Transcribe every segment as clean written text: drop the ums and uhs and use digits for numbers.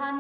Tuhan,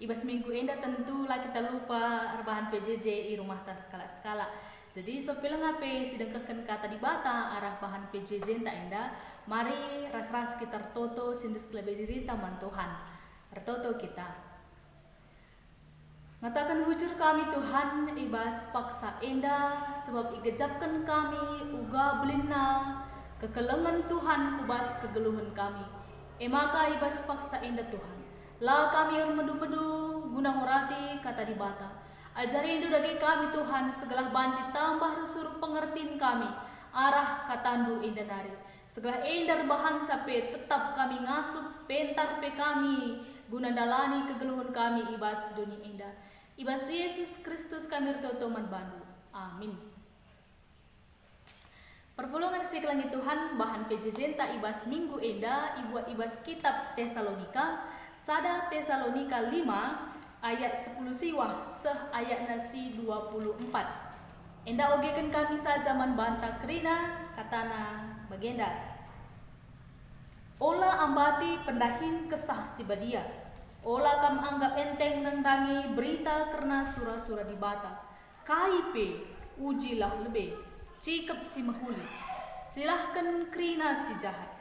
ibas minggu enda tentu lah kita lupa rebahan PJJ i rumah tas skala-skala. Jadi sopil ngape sidang keken kata di bata arah bahan PJJ tak enda. Mari ras-ras kita toto sindes kelebih diri taman Tuhan. Retoto kita. Ngatakan hujur kami Tuhan ibas paksa enda sebab igejapkan kami uga belina kekelengan Tuhan kubas kegeluhan kami. Maka ibas paksa enda Tuhan. La kami medu-medu guna murati kata di bata. Ajari indu dagi kami Tuhan segala banci tambah rusur pengertiin kami arah katandu indah nari. Segala endar bahan sape tetap kami ngasup pentar pe kami guna dalani kegeluhan kami ibas dunia indah. Ibas Yesus Kristus kami retoto manbandu. Amin. Perpulungan siklangi Tuhan bahan PJJ tak ibas minggu enda ibuat ibas kitab Tesalonika sada Tesalonika 5 ayat 10 siwah seh ayat nasi 24. Enda ogekan kami saja bantah kerina katana bagenda. Ola ambati pendahin kesah si badia. Ola kam anggap enteng nendangi berita karena surah-surah di bata. Kaipe ujilah lebih. Cikap si mahuli, silahkan krina si jahat.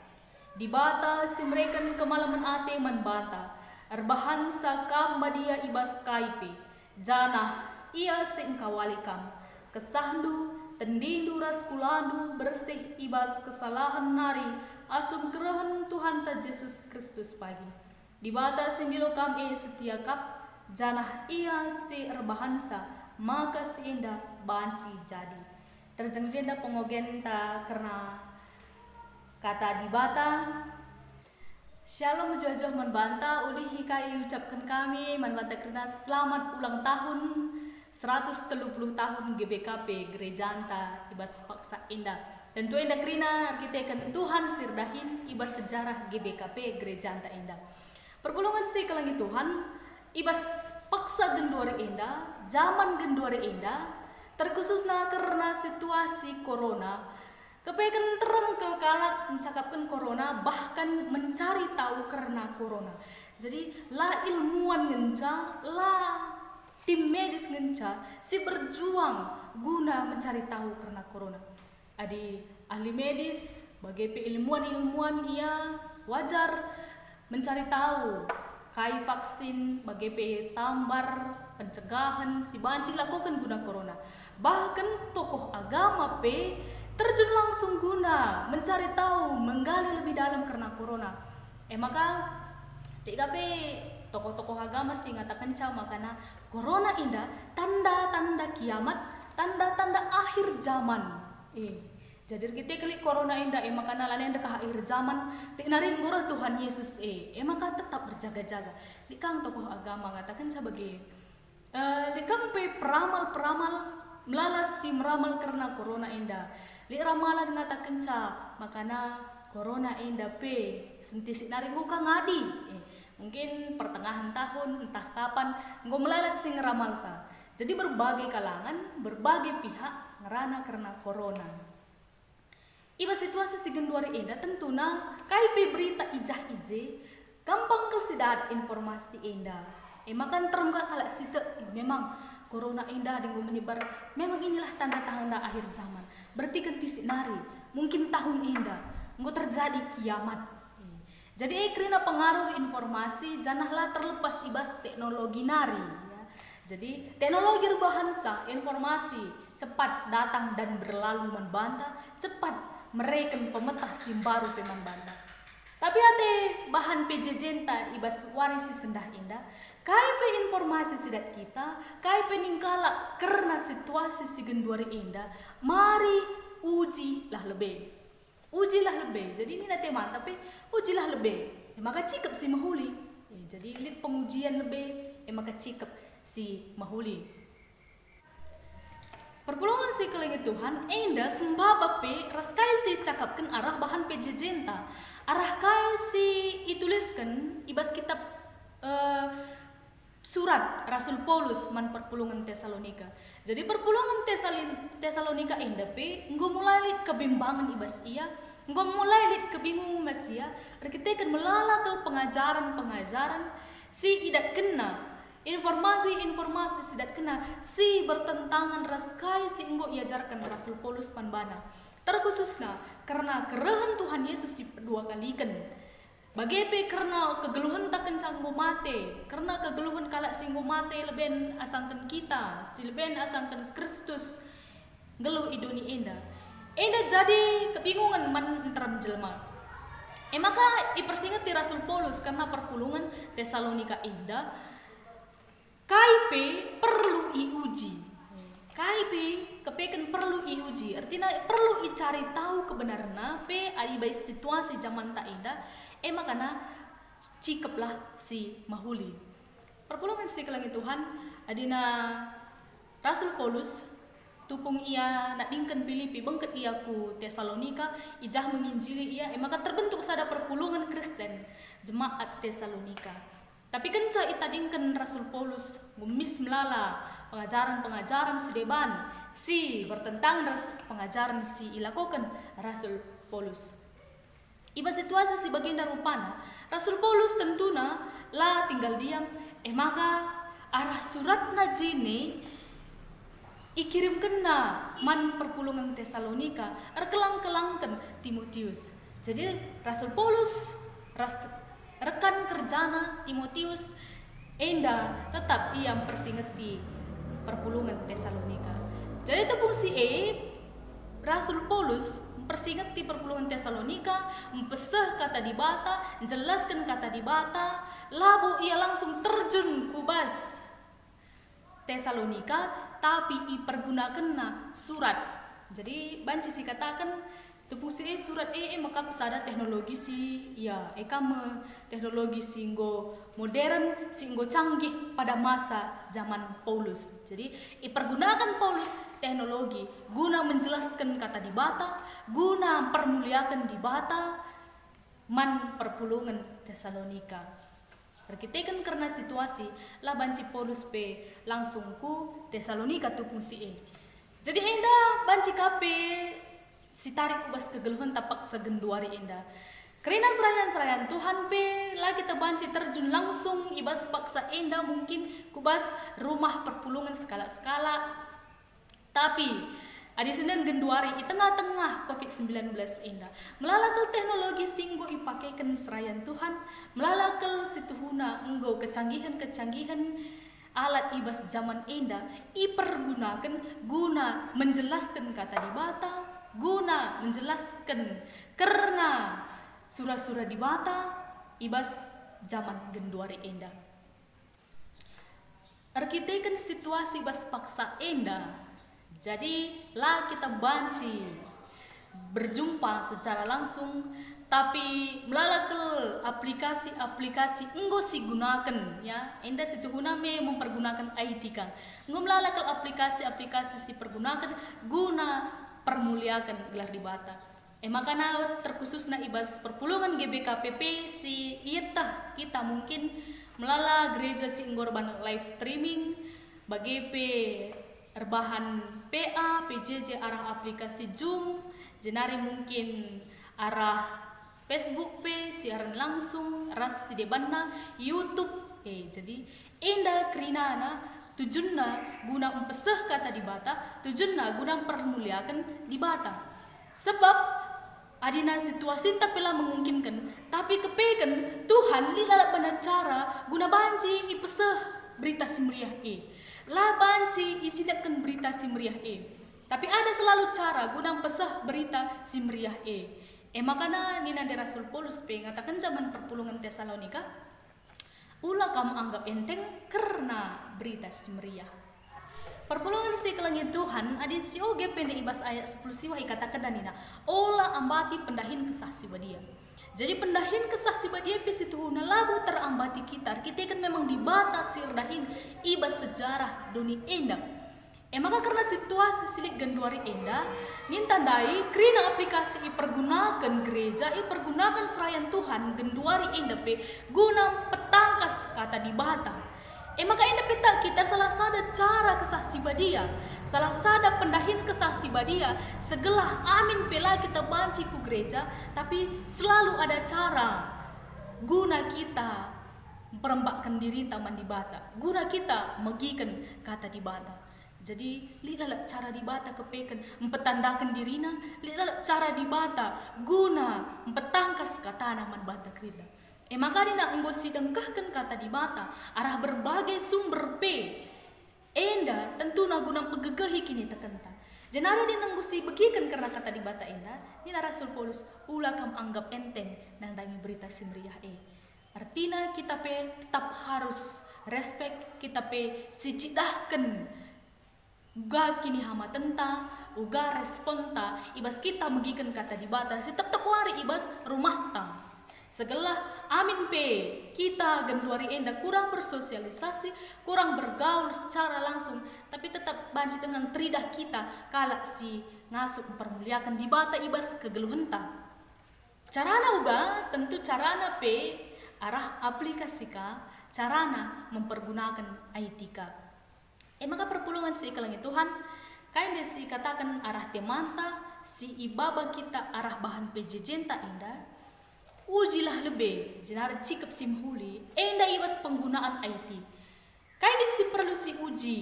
Dibata si mereken kemalaman ate man bata. Arbahan sa kam badia ibas kaipe. Janah ia sengkawalikam. Kesahdu, tendindu raskulandu bersih ibas kesalahan nari. Asum kerahan Tuhan ta Yesus Kristus pagi. Dibata sindilo kam setiakap. Janah ia si arbahansa maka si indah banci jadi. Terjengjenda pengogen ta karena kata di bata. Shalom jojoh membanta uli hikai ucapkan kami membanta karena selamat ulang tahun 130 tahun GBKP Gereja Anta ibas paksa indah. Tentu indah kerina kita akan Tuhan sirdahin ibas sejarah GBKP Gereja Anta indah. Perpulungan si kelangi Tuhan ibas paksa genduari indah, zaman genduari indah. Terkhususnya karena situasi corona, kepekan terang kelak mencakapkan corona bahkan mencari tahu karena corona. Jadi la ilmuwan ngenca, la tim medis ngenca, si berjuang guna mencari tahu karena corona. Adi ahli medis, bagi ilmuwan-ilmuwan ia wajar mencari tahu kai vaksin bagi tambar pencegahan si banci lakukan guna corona. Bahkan tokoh agama terjun langsung guna mencari tahu, menggali lebih dalam karena corona. Maka tokoh-tokoh agama sih ngatakan makana corona indah tanda-tanda kiamat, tanda-tanda akhir zaman. Jadi kita klik corona indah makana lain dah akhir zaman tinarin gurah Tuhan Yesus maka tetap berjaga-jaga. Likang tokoh agama ngatakan sebagai likang peramal-peramal melalas si meramal karena corona indah. Li ramalan ngatakan makana corona indah sentisik naring muka ngadi. Mungkin pertengahan tahun entah kapan nggo melalas si ngeramal sa. Jadi berbagai kalangan, berbagai pihak ngerana karena corona. Iba situasi si genduari indah tentuna kai berita ijah ije gampang kelsidat informasi indah. Makan terungkak kalak situ memang corona indah dengan menyebar. Memang inilah tanda-tanda akhir zaman. Berarti ganti sinari. Mungkin tahun indah. Nggak terjadi kiamat. Jadi karena pengaruh informasi janganlah terlepas ibas teknologi nari. Jadi teknologi berbahansa informasi cepat datang dan berlalu membantah. Cepat mereken pemetah simbaru membantah. Tapi ate bahan PJJ ibas warisi sendah indah. Kai informasi sidat kita, kai peningkala karena situasi si genduari indah. Mari ujilah lebih. Ujilah lebih. Jadi ini nanti mantap ujilah lebih. Maka cikap si mahuli. Jadi lihat pengujian lebih. Maka cikap si mahuli. Perpulungan si kelengi Tuhan indah sembah raskai si cakapkan arah bahan PJJ arah kai si ituliskan ibas kitab surat Rasul Paulus man perpulungan Tesalonika. Jadi perpulungan Tesalonika indah nggo mulai kebimbangan ibas ia, nggo mulai kebingungan mas ia, kita kan melalakal pengajaran-pengajaran si idat kena informasi sidat kena si bertentangan raskai si enggo iajarkan Rasul Paulus panbana terkhususnya karena kerehan Tuhan Yesus si dua kalikan bagepe karena kegeluhan tak kencang mo mate karena kegeluhan kalak si mo mate leben asangkan kita si leben asangkan Kristus geluh idoni enda jadi kebingungan man antara jelma maka ipersingati Rasul Paulus karena perpulungan Tesalonika enda KIP perlu iuji. KIP kepekan perlu iuji. Artinya perlu icari tahu kebenaran pe adi baik situasi zaman tak indah. Makana cikaplah si mahuli. Perpulungan si kelangi Tuhan adina Rasul Paulus tupung ia nak dingkan Filipi bengket ia ku Tesalonika ijah menginjili ia maka terbentuk sada perpulungan Kristen jemaat Tesalonika. Tapi kenca itadingkan Rasul Paulus memis melala pengajaran-pengajaran sudeban si bertentangan pengajaran si ilakokan Rasul Paulus. Iba situasi si baginda rupana Rasul Paulus tentuna lah tinggal diam maka arah surat najine ikirim kena man perpulungan Tesalonika erkelang-kelangkan Timotius. Jadi Rasul Paulus rekan kerjana Timotius enda tetap ia mempersingeti perpulungan Tesalonika. Jadi tepung si Rasul Paulus mempersingeti perpulungan Tesalonika, mempesah kata di bata, menjelaskan kata di bata, lalu ia langsung terjun kubas Tesalonika, tapi ipergunakan surat. Jadi banci si katakan tepung si surat maka pesada teknologi si ya teknologi singgo modern singgo canggih pada masa zaman Paulus. Jadi ipergunakan Paulus teknologi guna menjelaskan kata di bata, guna permuliakan di bata man perpulungan Tesalonika. Berkitekan karena situasi lah banci Paulus pe langsung ku Tesalonika tupung si Jadi enda banci kape si tarik kubas kegeluhan tapak segenduari indah. Karena serayan Tuhan pe lah kita banci terjun langsung ibas paksa indah mungkin kubas rumah perpulungan skala-skala. Tapi adi Senin genduari di tengah-tengah COVID-19 indah. Melalakal teknologi singgo ipakaikan serayan Tuhan, melalakal situhuna enggo kecanggihan-kecanggihan alat ibas zaman indah ipergunakan guna menjelaskan kata di bata, guna menjelaskan karena surah-surah di bata ibas zaman genduari indah. Arkitekan situasi ibas paksa indah. Jadi lah kita banci berjumpa secara langsung, tapi melalakal aplikasi enggo si gunakan ya. Indah situ guna mempergunakan IT kan. Enggo melalakal aplikasi si pergunakan guna permuliakan gelar di bata. Makana terkhusus na ibas perpulungan GBKPP si ietah kita mungkin melala gereja si engorban live streaming bagi erbahan PA, PJJ arah aplikasi Zoom, jenari mungkin arah Facebook siaran langsung, ras si debanna YouTube. Jadi indah kerinana tujuanna guna empesah kata di bata, tujuanna guna permuliakan di bata. Sebab adina situasi tak pela memungkinkan, tapi kepekan Tuhan lila benar cara guna banci ipesah berita simriah lah banci isidapkan berita simriah tapi ada selalu cara guna pesah berita simriah makana nina de Rasul Paulus ngatakan zaman perpulungan Tesalonika ulah kamu anggap enteng karena berita simriah. Perpulungan si kelangit Tuhan adi si oge pendek ibas ayat 10 siwah ikatakan danina olah ambati pendahin kesah si badia. Jadi pendahin kesah si badia pesi tuhuna labu terambati kita kan memang dibatasi redahin ibas sejarah doni endak. Maka karena situasi silik genduari endak nintandai krina aplikasi ipergunakan gereja ipergunakan serayan Tuhan genduari endak guna petangkas kata di bata. Maka indah peta kita salah sada cara kesaksi badia, salah sada pendahin kesaksi badia, segelah amin pela kita banci ku gereja, tapi selalu ada cara guna kita perembakkan diri taman di bata guna kita megikan kata di bata. Jadi lihatlah cara di bata kepekan mempetandakan dirina, lihatlah cara di bata guna mempetangkas kata naman bata krida. Maka dina enggo sidengkahkan kata di bata arah berbagai sumber p enda tentu na guna pegegahi kini tekenta. Jenara din enggo si begikan karena kata di bata enda ni Rasul Paulus ula kam anggap enteng nang dangi berita simriah artina kita pe tetap harus respect, kita pe sicidahkan uga kini hama tenta uga responta ibas kita megikan kata di bata si tetap wari ibas rumah ta segala amin pe kita genduari enda kurang bersosialisasi, kurang bergaul secara langsung, tapi tetap banci dengan tridah kita kalak si ngasuk mempermuliakan di bata ibas kegeluhenta. Carana uga tentu carana pe arah aplikasika carana mempergunakan IT ka. Maka perpulungan si ikalangi Tuhan kain desi katakan arah temanta si ibaba kita arah bahan pejejenta indah ujilah lebih jenar cikap simhuli enda ibas penggunaan IT kain si perlu si uji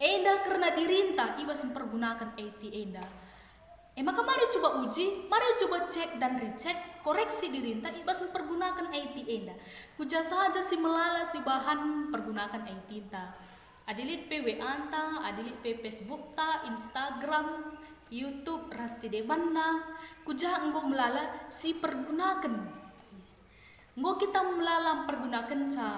enda karena dirintah ibas mempergunakan IT enda maka mari coba uji, mari coba cek dan recheck koreksi dirintah ibas mempergunakan IT enda kuja saja si melala si bahan pergunakan IT ta adilit PW anta, adilit P Facebook ta, Instagram, YouTube, raside banna, kuja enggo melala si pergunakan. Enggo kita melala pergunakan ca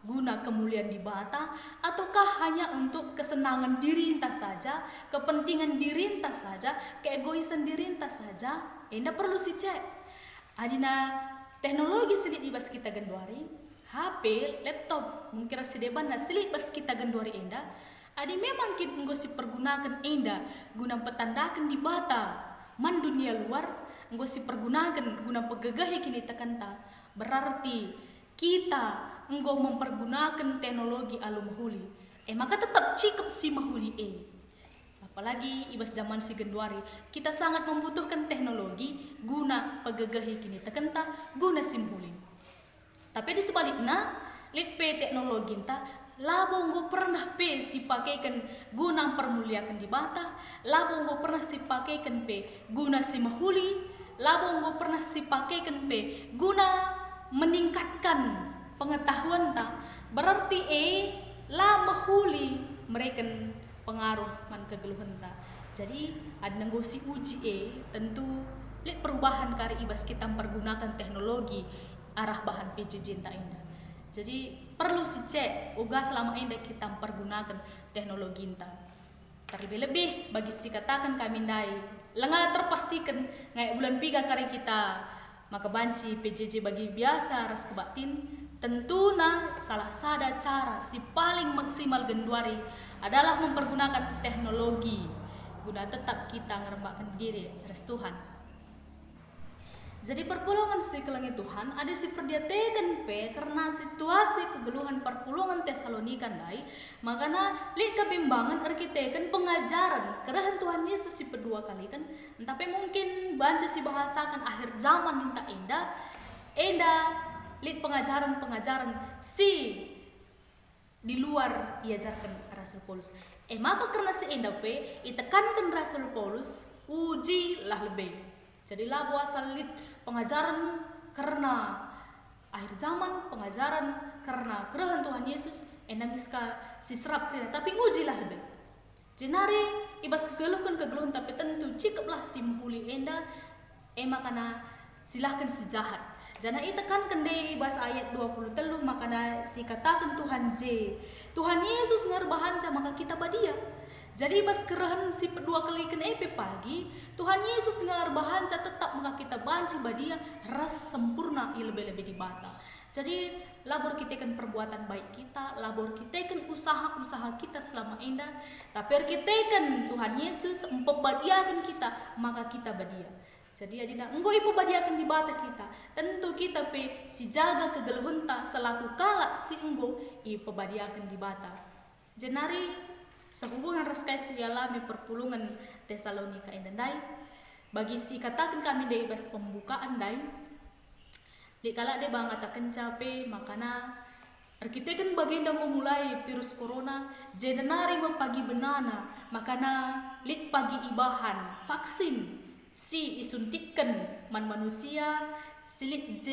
guna kemuliaan di bata ataukah hanya untuk kesenangan diri entah saja, kepentingan diri entah saja, keegoisan diri entah saja, enda perlu si cek. Adina teknologi sedikit ibas kita genduari HP, laptop, mungkin rasi deban na silip pas kita genduari enda, adi memang kita enggo si pergunakan enda guna petandakan di bata man dunia luar enggo si pergunakan guna pegegahi kini tekanta berarti kita enggo mempergunakan teknologi alum huli maka tetap cikap si mahuli apalagi ibas zaman si genduari kita sangat membutuhkan teknologi guna pegegahi kini tekanta guna simhuli. Tapi di sebaliknya, lihat teknologi entah, labo nggo pernah si pakaikan guna permuliakan di bata, labo nggo pernah si pakaikan guna si mahuli, labo nggo pernah si pakaikan guna meningkatkan pengetahuan ta, berarti la mahuli mereka pengaruh man kegeluhan ta. Jadi ada nggo si uji tentu lihat perubahan kari ibas kita mempergunakan teknologi arah bahan PJJ tak indah. Jadi perlu si cek uga selama indah kita mempergunakan teknologi inta. Terlebih-lebih bagi si katakan kami ndai lengah terpastikan ngai bulan piga kari kita maka banci PJJ bagi biasa ras kebatin tentuna salah sada cara si paling maksimal genduari adalah mempergunakan teknologi guna tetap kita ngerembakkan diri ras Tuhan. Jadi perpulungan si kelangi Tuhan ada si perdiatekan karena situasi kegeluhan perpulungan Tesalonika dai makana li kebimbangan arkitekan pengajaran kerahan Tuhan Yesus si kedua kali kan tapi mungkin banca si bahasakan akhir zaman minta enda li pengajaran si di luar diajarkan Rasul Paulus maka karena si enda itekankan Rasul Paulus ujilah lebih. Jadilah buasa lit pengajaran karena akhir zaman, pengajaran karena kerahan Tuhan Yesus, miska si serap kira, tapi ngujilah lebih. Jenari ibas kegeluhan tapi tentu cikaplah si muhuli enda, makana silahkan si jahat. Jana itekankan deh ibas ayat 20 telu makana si katakan Tuhan Yesus ngarbahanca maka kita badia. Jadi bas kerahan si kedua kali kena pagi Tuhan Yesus dengar bahanca tetap maka kita banci badia ras sempurna lebih-lebih di bata. Jadi labor kita kan perbuatan baik kita, labor kita kan usaha-usaha kita selama indah, tapi kita kan Tuhan Yesus empobadiakan kita maka kita badia. Jadi adina enggo ipobadiakan di bata kita, tentu kita si jaga kegeluhunta selaku kala si enggo ipobadiakan di bata. Jenari sehubungan raskai si alami perpulungan Tesalonika endai bagi si katakan kami dai bas pembukaan dai di kala de bangata kencape makana Kita kan baginda memulai virus corona, jenenari pagi benana, makana lik pagi ibahan, vaksin, si isuntikan man manusia, silik J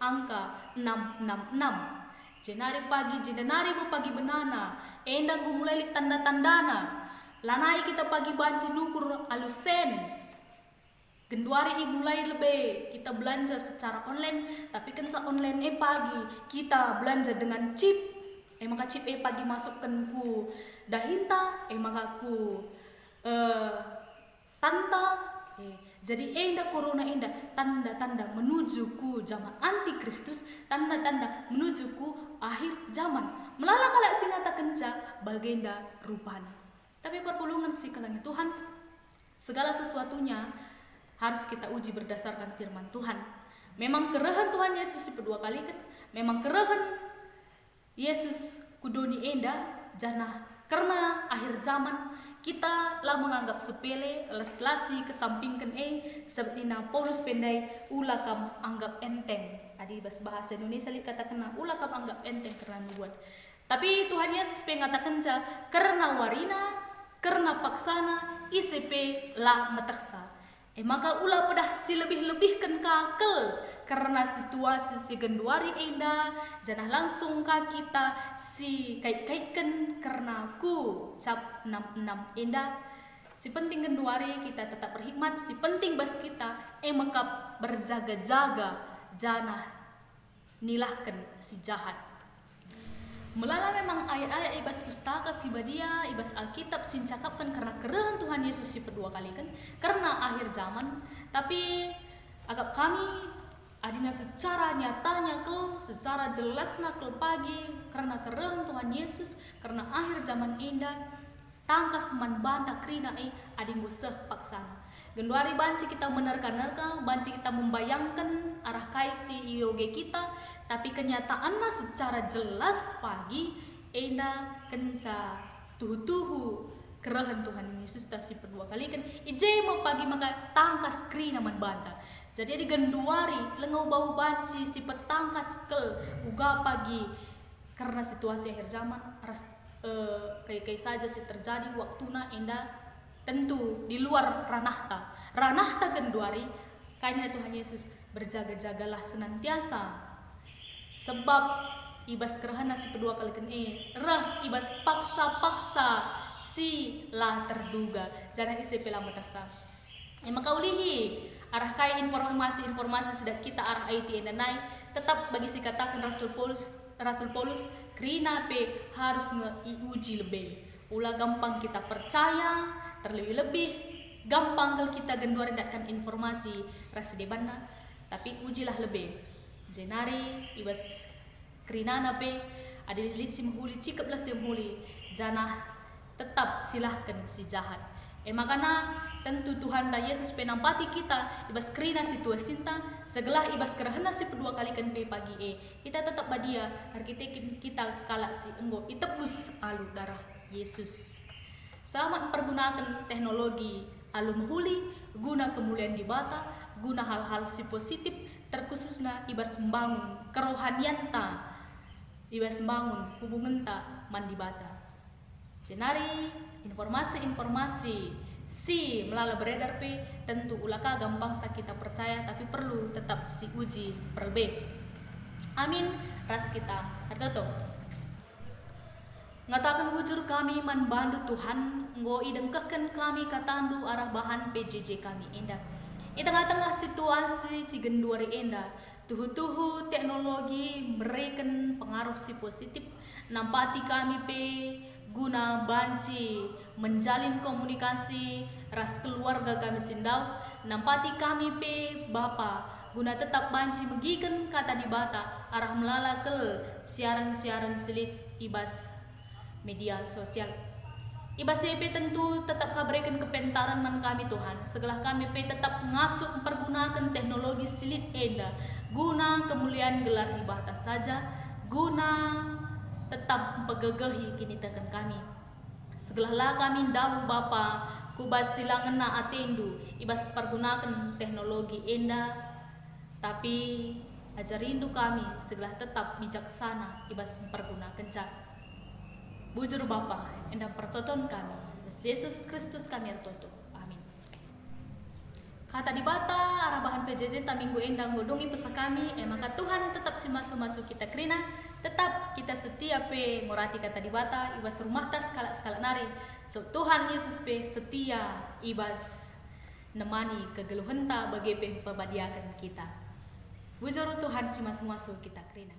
angka 666. Jenari pagi benana, endang memulai lik tanda-tandana, lanai kita pagi banci nukur alusen, Genduari mulai lebih kita belanja secara online, tapi kan online pagi kita belanja dengan chip. Maka chip pagi masukkan ku dahinta, maka ku tanda. Jadi corona tanda-tanda menuju ku zaman antikristus, tanda-tanda menuju ku akhir zaman. Melala kalak singata kenca baginda rupana. Tapi perpulungan si kalangnya Tuhan, segala sesuatunya harus kita uji berdasarkan firman Tuhan. Memang kerehan Tuhan Yesus kedua kali kan, memang kerehan Yesus kudoni enda janah karena akhir zaman kita lah menganggap sepele, leslasi kesampingkan seperti Paulus pendai ulakam anggap enteng. Adi bahasa Indonesia katakan ulakam anggap enteng karena buat. Tapi Tuhan Yesus mengatakan karena warina, karena paksana, ICP lah metaksa. Maka ulah pedah si lebih-lebihkan kakel karena situasi si genduari enda janah langsung ka kita si kait-kaitkan karena ku cap 66 enda. Si penting genduari kita tetap berhikmat, si penting bas kita maka berjaga-jaga janah nilahkan si jahat. Melala memang ayat-ayat ibas pustaka si badia, ibas Alkitab sin cakapkan karena kerehan Tuhan Yesus si kedua kali kan, karena akhir zaman. Tapi agak kami adina secara nyatanya secara jelasnya pagi karena kerehan Tuhan Yesus, karena akhir zaman indah tangkas man banta krina ading guseh paksana. Genduari banci kita menerka-nerka, banci kita membayangkan arah kaisi IOG kita, tapi kenyataannya secara jelas pagi enda kenca tuhu kerehan Tuhan Yesus si kedua kali kan ije mau pagi maka tangkas krina man banta. Jadi di genduari lengau bau banci si petangkas uga pagi karena situasi akhir zaman kayak saja si terjadi waktuna enda tentu di luar ranahta genduari kayaknya Tuhan Yesus berjaga-jagalah senantiasa. Sebab ibas kerahana si kedua kali kan ibas paksa si lah terduga jangan isi pelah metaksa. Maka ulihi arah kaya informasi sedang kita arah IT dan naik tetap bagi si katakan Rasul Paulus krina pe harus ngeuji lebih. Ulah gampang kita percaya terlebih-lebih gampang kalau kita genduari datang informasi rasa debana, tapi ujilah lebih. Jenari ibas krinana pe ada lilik si menghuli cikaplah si menghuli janah tetap silahkan si jahat. Makana tentu Tuhan dan Yesus penampati kita ibas krina situasinta segelah ibas kerahana si kedua kali kan pe pagi kita tetap badia arkitekin kita kalak si enggo itebus alu darah Yesus. Selamat pergunakan teknologi alu menghuli guna kemuliaan di bata, guna hal-hal si positif terkhususnya ibas membangun kerohanian ibas membangun hubungan mandi bata. Jenari informasi si melala beredar pe tentu ulaka gampang kita percaya tapi perlu tetap si uji perbe. Amin ras kita artoto. Ngatakan wujur kami man bandu Tuhan ngo idengkehkan kami katandu arah bahan PJJ kami indah. Di tengah-tengah situasi si genduari enda tuhu teknologi mereken pengaruh si positif nampati kami pe guna banci menjalin komunikasi ras keluarga kami sindau nampati kami pe bapa guna tetap banci megikan kata di bata arah melala siaran-siaran selit ibas media sosial. Ibas CP tentu tetap kabrekan kepentaran man kami Tuhan. Segala kami pe tetap ngasuh pergunakan teknologi silit enda guna kemuliaan gelar ibadah saja, guna tetap pegegehi kini tekan kami. Segala kami dawu Bapa kubas silangan na atendu ibas pergunakan teknologi enda tapi ajar rindu kami segala tetap bijaksana ibas mempergunakan cara. Bujur Bapa, endang pertoton kami, Yesus Kristus kami ertoto. Amin. Kata di bata, arah bahan PJJ ta minggu endang godongi pesan kami, maka Tuhan tetap si masuk kita kerina, tetap kita setia pe ngorati kata di bata, ibas rumah tas skala nari. So Tuhan Yesus pe setia ibas nemani kegeluhan ta bagi pe pembadiakan kita. Bujur Tuhan si masuk kita kerina.